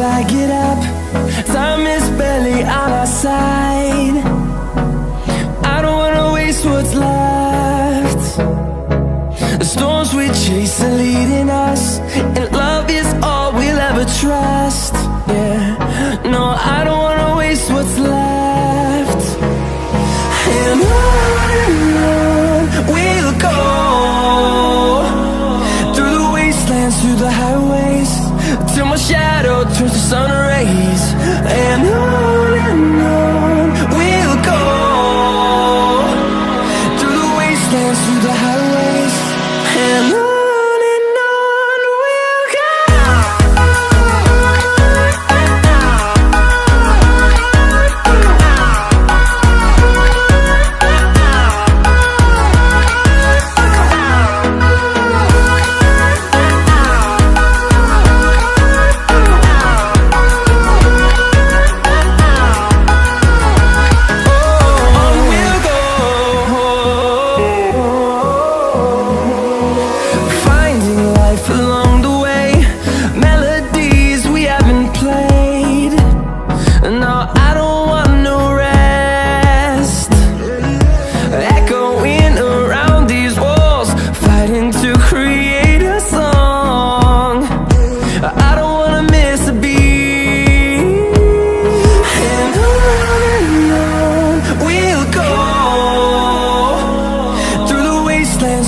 I get up. Time is barely on our side. I don't wanna waste what's left. The storms we chase are leading us, and love is all we'll ever trust. Yeah, no, I don't wanna waste what's left. And on we'll go, through the wastelands, through the highways, till my shadow turns to sun rays. And on we'll go, through the wastelands, through the highways, and on we'll go.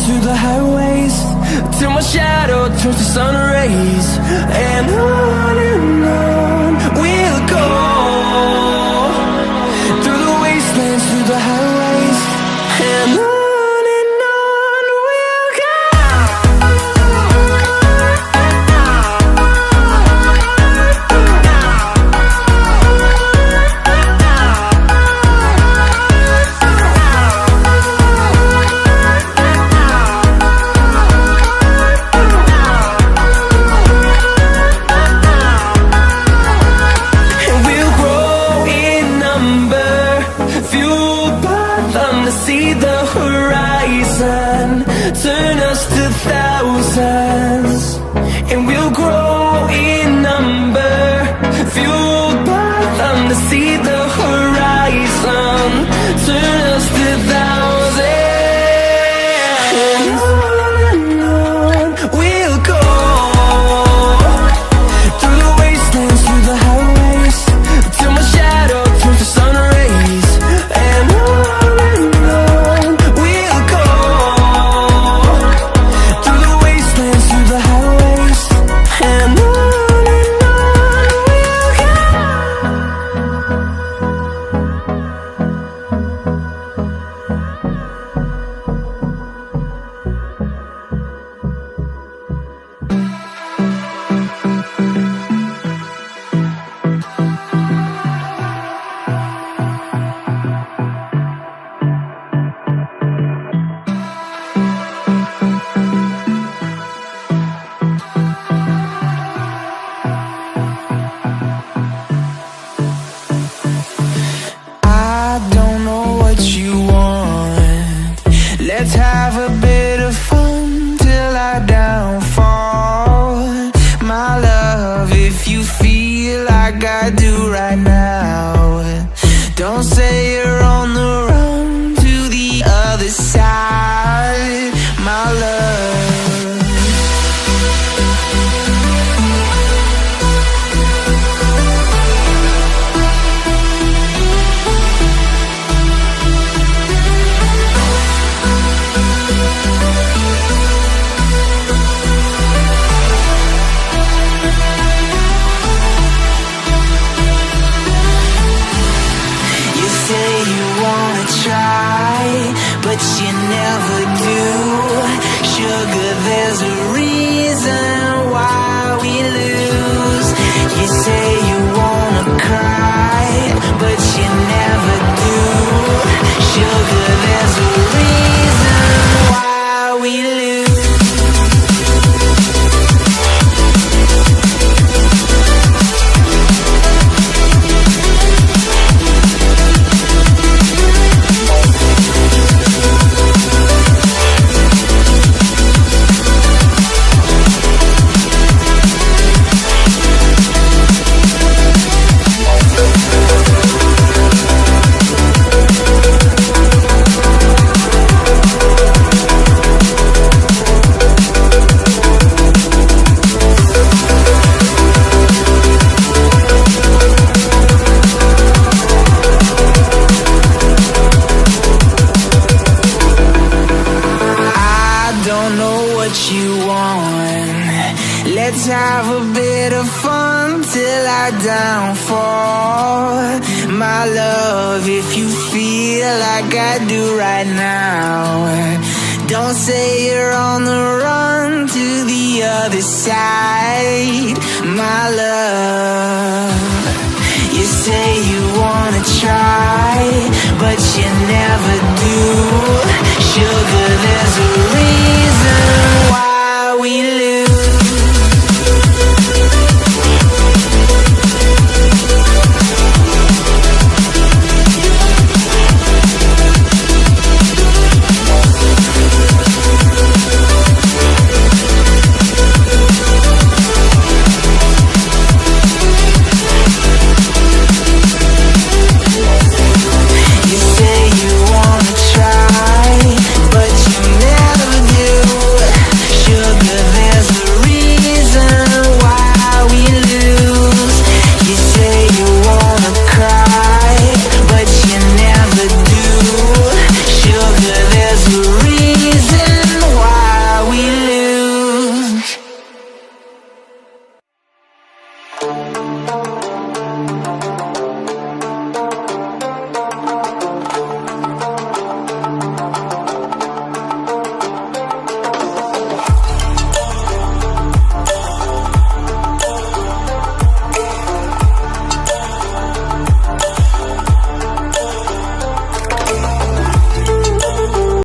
Through the highways, till my shadow turns to sun rays. And on we'll go, through the wastelands, through the highways, and on we'll go. See the horizon turn us to thousands, and we'll grow in number, fueled by them. To see the horizon turn us to thousands, and on we'll go, through the wastelands, through the highways, till my shadow turns to sun rays. And let's have a bit of fun till I downfall. My love, if you feel like I do right now, don't say you're on the run to the other side, my love. But you never do. Sugar, there's a reason why we lose. You say you wanna cry, but you never do. Sugar, there's a reason why we lose. love if you feel like I do right now. Don't say you're on the run to the other side, my love. You say you wanna try, but you never do. Sugar, there's a